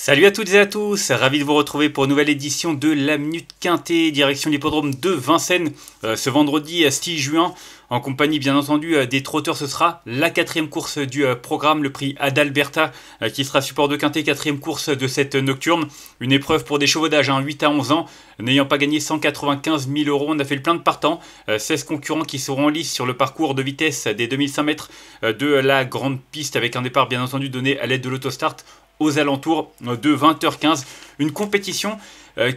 Salut à toutes et à tous, ravi de vous retrouver pour une nouvelle édition de la Minute Quintée, direction l'hippodrome de Vincennes, ce vendredi 6 juin, en compagnie bien entendu des trotteurs. Ce sera la quatrième course du programme, le prix Adalberta, qui sera support de Quintée, quatrième course de cette nocturne. Une épreuve pour des chevaux d'âge, 8 à 11 ans, n'ayant pas gagné 195 000 euros. On a fait le plein de partants, 16 concurrents qui seront en lice sur le parcours de vitesse des 2100 mètres de la grande piste, avec un départ bien entendu donné à l'aide de l'autostart aux alentours de 20h15. Une compétition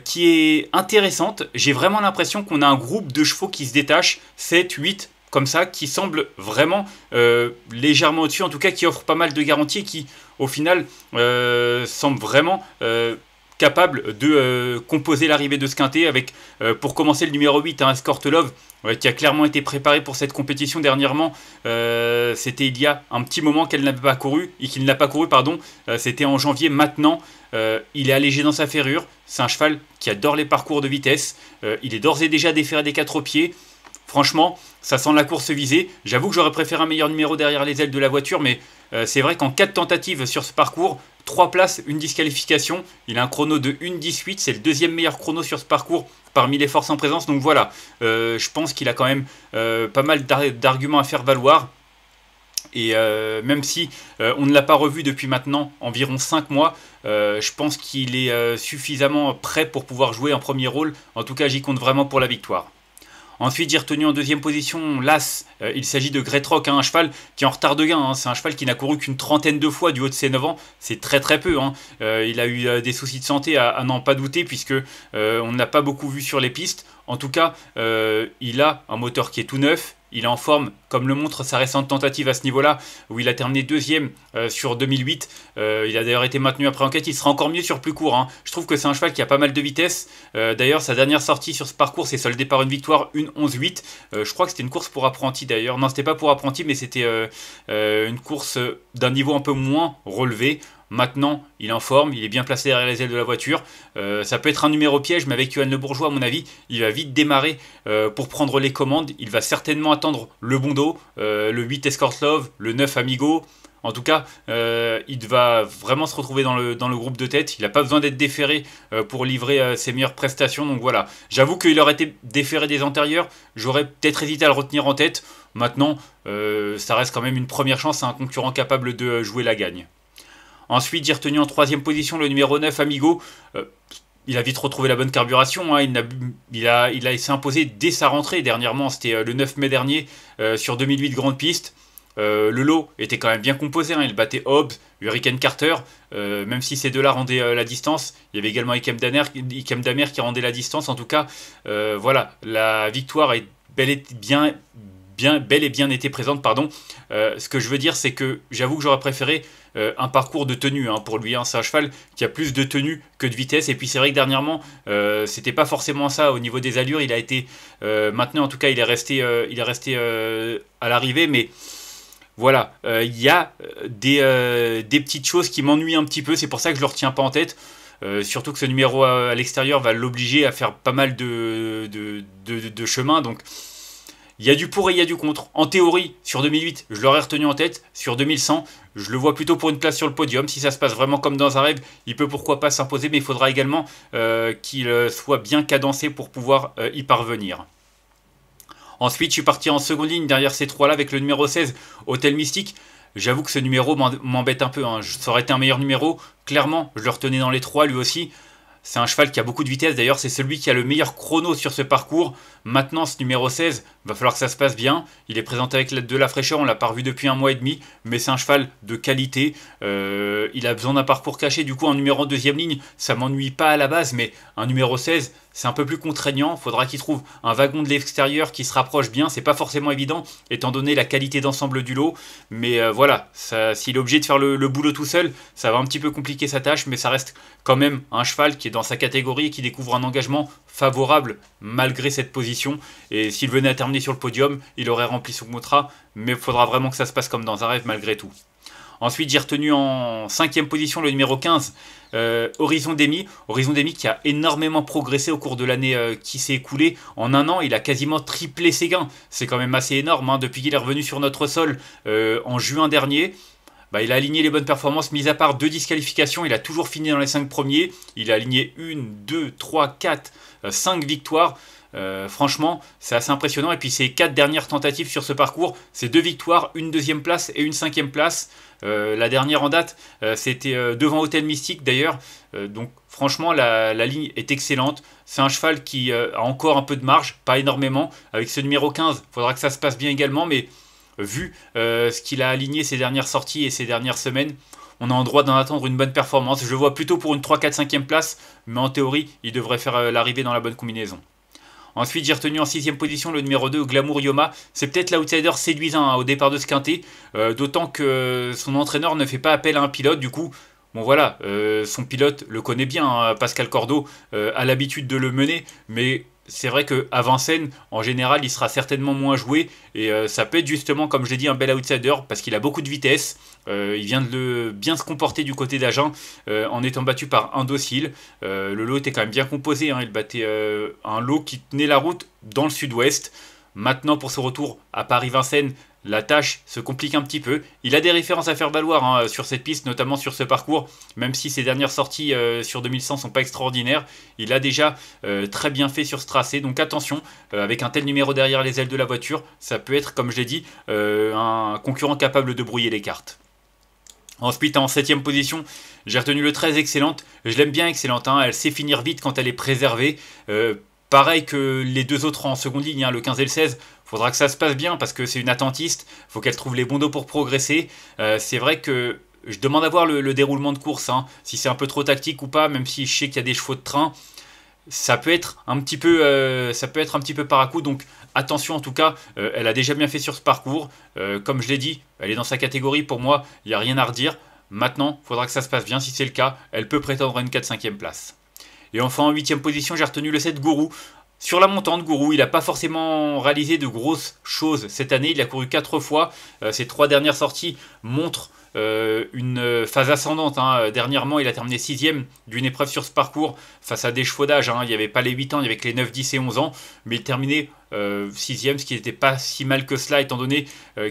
qui est intéressante. J'ai vraiment l'impression qu'on a un groupe de chevaux qui se détache, 7, 8, comme ça, qui semble vraiment légèrement au-dessus, en tout cas qui offre pas mal de garanties, qui au final semble vraiment capable de composer l'arrivée de ce quintet avec, pour commencer, le numéro 8, Escort Love, qui a clairement été préparé pour cette compétition dernièrement. C'était il y a un petit moment qu'elle n'avait pas couru, et qu'il n'a pas couru, pardon. C'était en janvier. Maintenant, il est allégé dans sa ferrure. C'est un cheval qui adore les parcours de vitesse. Il est d'ores et déjà déféré des 4 pieds. Franchement, ça sent la course visée. J'avoue que j'aurais préféré un meilleur numéro derrière les ailes de la voiture, mais c'est vrai qu'en 4 tentatives sur ce parcours, 3 places, une disqualification. Il a un chrono de 1,18. C'est le deuxième meilleur chrono sur ce parcours parmi les forces en présence. Donc voilà, je pense qu'il a quand même pas mal d'arguments à faire valoir. Et même si on ne l'a pas revu depuis maintenant environ 5 mois, je pense qu'il est suffisamment prêt pour pouvoir jouer un premier rôle. En tout cas, j'y compte vraiment pour la victoire. Ensuite, j'ai retenu en deuxième position l'As. Il s'agit de Great Rock, un cheval qui est en retard de gain. C'est un cheval qui n'a couru qu'une trentaine de fois du haut de ses 9 ans. C'est très très peu. Il a eu des soucis de santé à n'en pas douter, puisque on n'a pas beaucoup vu sur les pistes. En tout cas, il a un moteur qui est tout neuf. Il est en forme, comme le montre sa récente tentative à ce niveau-là, où il a terminé deuxième sur 2008. Il a d'ailleurs été maintenu après enquête. Il sera encore mieux sur plus court. Je trouve que c'est un cheval qui a pas mal de vitesse. D'ailleurs, sa dernière sortie sur ce parcours s'est soldée par une victoire, une 11-8. Je crois que c'était une course pour apprenti d'ailleurs. Non, c'était pas pour apprenti, mais c'était une course d'un niveau un peu moins relevé. Maintenant, il est en forme, il est bien placé derrière les ailes de la voiture. Ça peut être un numéro piège, mais avec Johan Le Bourgeois, à mon avis, il va vite démarrer pour prendre les commandes. Il va certainement attendre le bon dos, le 8 Escort Love, le 9 Amigo. En tout cas, il va vraiment se retrouver dans le groupe de tête. Il n'a pas besoin d'être déféré pour livrer ses meilleures prestations. Donc voilà, j'avoue qu'il aurait été déféré des antérieurs. J'aurais peut-être hésité à le retenir en tête. Maintenant, ça reste quand même une première chance à un concurrent capable de jouer la gagne. Ensuite, j'ai retenu en troisième position le numéro 9, Amigo. Il a vite retrouvé la bonne carburation. Il s'est imposé dès sa rentrée dernièrement. C'était le 9 mai dernier sur 2008 Grande Piste. Le lot était quand même bien composé. Il battait Hobbs, Hurricane Carter. Même si ces deux-là rendaient la distance. Il y avait également Ikem Damer qui rendait la distance. En tout cas, voilà, la victoire est bel et bien été présente, pardon. Ce que je veux dire, c'est que j'avoue que j'aurais préféré un parcours de tenue pour lui. C'est un cheval qui a plus de tenue que de vitesse. Et puis c'est vrai que dernièrement, c'était pas forcément ça au niveau des allures. Il a été maintenu, en tout cas, il est resté à l'arrivée, mais voilà, il y a des petites choses qui m'ennuient un petit peu. C'est pour ça que je le retiens pas en tête. Surtout que ce numéro à l'extérieur va l'obliger à faire pas mal de chemin. Donc il y a du pour et il y a du contre. En théorie, sur 2008, je l'aurais retenu en tête. Sur 2100, je le vois plutôt pour une place sur le podium. Si ça se passe vraiment comme dans un rêve, il peut pourquoi pas s'imposer, mais il faudra également qu'il soit bien cadencé pour pouvoir y parvenir. Ensuite, je suis parti en seconde ligne derrière ces trois-là avec le numéro 16, Hôtel Mystique. J'avoue que ce numéro m'embête un peu. Ça aurait été un meilleur numéro. Clairement, je le retenais dans les trois, lui aussi. C'est un cheval qui a beaucoup de vitesse. D'ailleurs, c'est celui qui a le meilleur chrono sur ce parcours. Maintenant, ce numéro 16, va falloir que ça se passe bien. Il est présenté avec de la fraîcheur. On l'a pas revu depuis 1 mois et demi. Mais c'est un cheval de qualité. Il a besoin d'un parcours caché. Du coup, un numéro en deuxième ligne, ça m'ennuie pas à la base. Mais un numéro 16, c'est un peu plus contraignant. Il faudra qu'il trouve un wagon de l'extérieur qui se rapproche bien. C'est pas forcément évident, étant donné la qualité d'ensemble du lot. Mais voilà, s'il est obligé de faire le boulot tout seul, ça va un petit peu compliquer sa tâche. Mais ça reste quand même un cheval qui est dans sa catégorie et qui découvre un engagement favorable malgré cette position. Et s'il venait à terminer sur le podium, il aurait rempli son contrat. Mais il faudra vraiment que ça se passe comme dans un rêve malgré tout. Ensuite, j'ai retenu en 5e position le numéro 15, Horizon Demi. Horizon Demi qui a énormément progressé au cours de l'année qui s'est écoulée. En 1 an, il a quasiment triplé ses gains. C'est quand même assez énorme depuis qu'il est revenu sur notre sol en juin dernier. bah, il a aligné les bonnes performances, mis à part 2 disqualifications, il a toujours fini dans les 5 premiers. Il a aligné 1, 2, 3, 4, 5 victoires. Franchement, c'est assez impressionnant. Et puis ses 4 dernières tentatives sur ce parcours, c'est 2 victoires, une deuxième place et une cinquième place. La dernière en date, c'était devant Hôtel Mystique d'ailleurs. Donc franchement, la ligne est excellente. C'est un cheval qui a encore un peu de marge, pas énormément. Avec ce numéro 15, il faudra que ça se passe bien également. Mais vu ce qu'il a aligné ces dernières sorties et ces dernières semaines, on a en droit d'en attendre une bonne performance. Je le vois plutôt pour une 3, 4, 5e place. Mais en théorie, il devrait faire l'arrivée dans la bonne combinaison. Ensuite, j'ai retenu en 6ème position le numéro 2, Glamour Yoma. C'est peut-être l'outsider séduisant au départ de ce quintet, d'autant que son entraîneur ne fait pas appel à un pilote. Du coup, bon voilà, son pilote le connaît bien, hein, Pascal Cordeau a l'habitude de le mener, mais c'est vrai qu'à Vincennes, en général, il sera certainement moins joué, et ça peut être justement, comme je l'ai dit, un bel outsider, parce qu'il a beaucoup de vitesse, il vient de bien se comporter du côté d'Agen, en étant battu par Indocile. Le lot était quand même bien composé, hein, il battait un lot qui tenait la route dans le sud-ouest. Maintenant, pour ce retour à Paris-Vincennes, la tâche se complique un petit peu. Il a des références à faire valoir, hein, sur cette piste, notamment sur ce parcours, même si ses dernières sorties sur 2100 sont pas extraordinaires. Il a déjà très bien fait sur ce tracé, donc attention, avec un tel numéro derrière les ailes de la voiture, ça peut être, comme je l'ai dit, un concurrent capable de brouiller les cartes. Ensuite, en 7ème position, j'ai retenu le 13, Excellente. Je l'aime bien, Excellente, hein, elle sait finir vite quand elle est préservée. Pareil que les 2 autres en seconde ligne, hein, le 15 et le 16, faudra que ça se passe bien parce que c'est une attentiste, faut qu'elle trouve les bons dos pour progresser. C'est vrai que je demande à voir le déroulement de course, hein, si c'est un peu trop tactique ou pas, même si je sais qu'il y a des chevaux de train. Ça peut être un petit peu par à coup, donc attention en tout cas, elle a déjà bien fait sur ce parcours. Comme je l'ai dit, elle est dans sa catégorie, pour moi, il n'y a rien à redire. Maintenant, il faudra que ça se passe bien, si c'est le cas, elle peut prétendre à une 4-5e place. Et enfin, en 8ème position, j'ai retenu le 7, Gourou. Sur la montante, Gourou, il n'a pas forcément réalisé de grosses choses cette année. Il a couru 4 fois. Ses 3 dernières sorties montrent une phase ascendante, hein. Dernièrement, il a terminé 6ème d'une épreuve sur ce parcours face à des chevaux d'âge, hein. Il n'y avait pas les 8 ans, il n'y avait que les 9, 10 et 11 ans. Mais il terminait 6ème, ce qui n'était pas si mal que cela, étant donné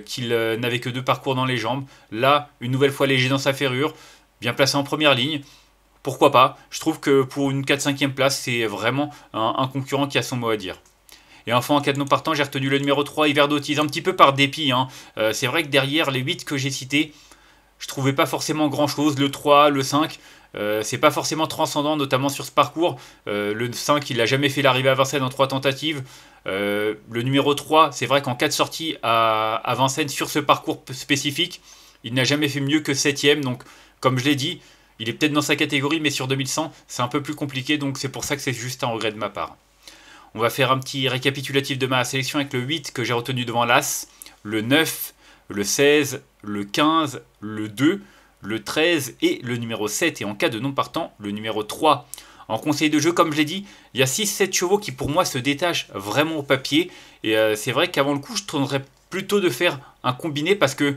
qu'il n'avait que 2 parcours dans les jambes. Là, une nouvelle fois léger dans sa ferrure, bien placé en première ligne. Pourquoi pas? Je trouve que pour une 4-5e place, c'est vraiment un concurrent qui a son mot à dire. Et enfin, en cas de non partant, j'ai retenu le numéro 3, Hiver d'Autise, un petit peu par dépit, hein. C'est vrai que derrière les 8 que j'ai cités, je trouvais pas forcément grand chose. Le 3, le 5, c'est pas forcément transcendant, notamment sur ce parcours. Le 5, il n'a jamais fait l'arrivée à Vincennes en 3 tentatives. Le numéro 3, c'est vrai qu'en 4 sorties à Vincennes sur ce parcours spécifique, il n'a jamais fait mieux que 7ème. Donc, comme je l'ai dit, il est peut-être dans sa catégorie, mais sur 2100, c'est un peu plus compliqué. Donc, c'est pour ça que c'est juste un regret de ma part. On va faire un petit récapitulatif de ma sélection avec le 8 que j'ai retenu devant l'As, le 9, le 16, le 15, le 2, le 13 et le numéro 7. Et en cas de non partant, le numéro 3. En conseil de jeu, comme je l'ai dit, il y a 6-7 chevaux qui pour moi se détachent vraiment au papier. Et c'est vrai qu'avant le coup, je tournerais plutôt de faire un combiné parce que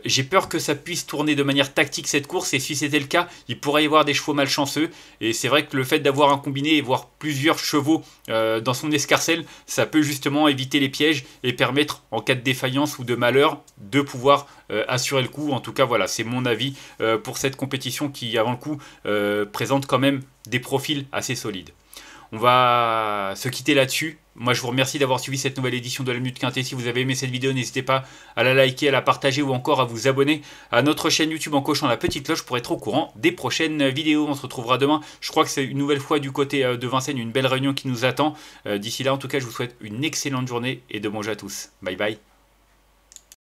j'ai peur que ça puisse tourner de manière tactique cette course, et si c'était le cas, il pourrait y avoir des chevaux malchanceux, et c'est vrai que le fait d'avoir un combiné et voir plusieurs chevaux dans son escarcelle, ça peut justement éviter les pièges et permettre, en cas de défaillance ou de malheur, de pouvoir assurer le coup. En tout cas, voilà, c'est mon avis pour cette compétition qui, avant le coup, présente quand même des profils assez solides. On va se quitter là-dessus. Moi, je vous remercie d'avoir suivi cette nouvelle édition de la Minute Quintet. Si vous avez aimé cette vidéo, n'hésitez pas à la liker, à la partager ou encore à vous abonner à notre chaîne YouTube en cochant la petite cloche pour être au courant des prochaines vidéos. On se retrouvera demain. Je crois que c'est une nouvelle fois du côté de Vincennes, une belle réunion qui nous attend. D'ici là, en tout cas, je vous souhaite une excellente journée et de bon jeu à tous. Bye bye.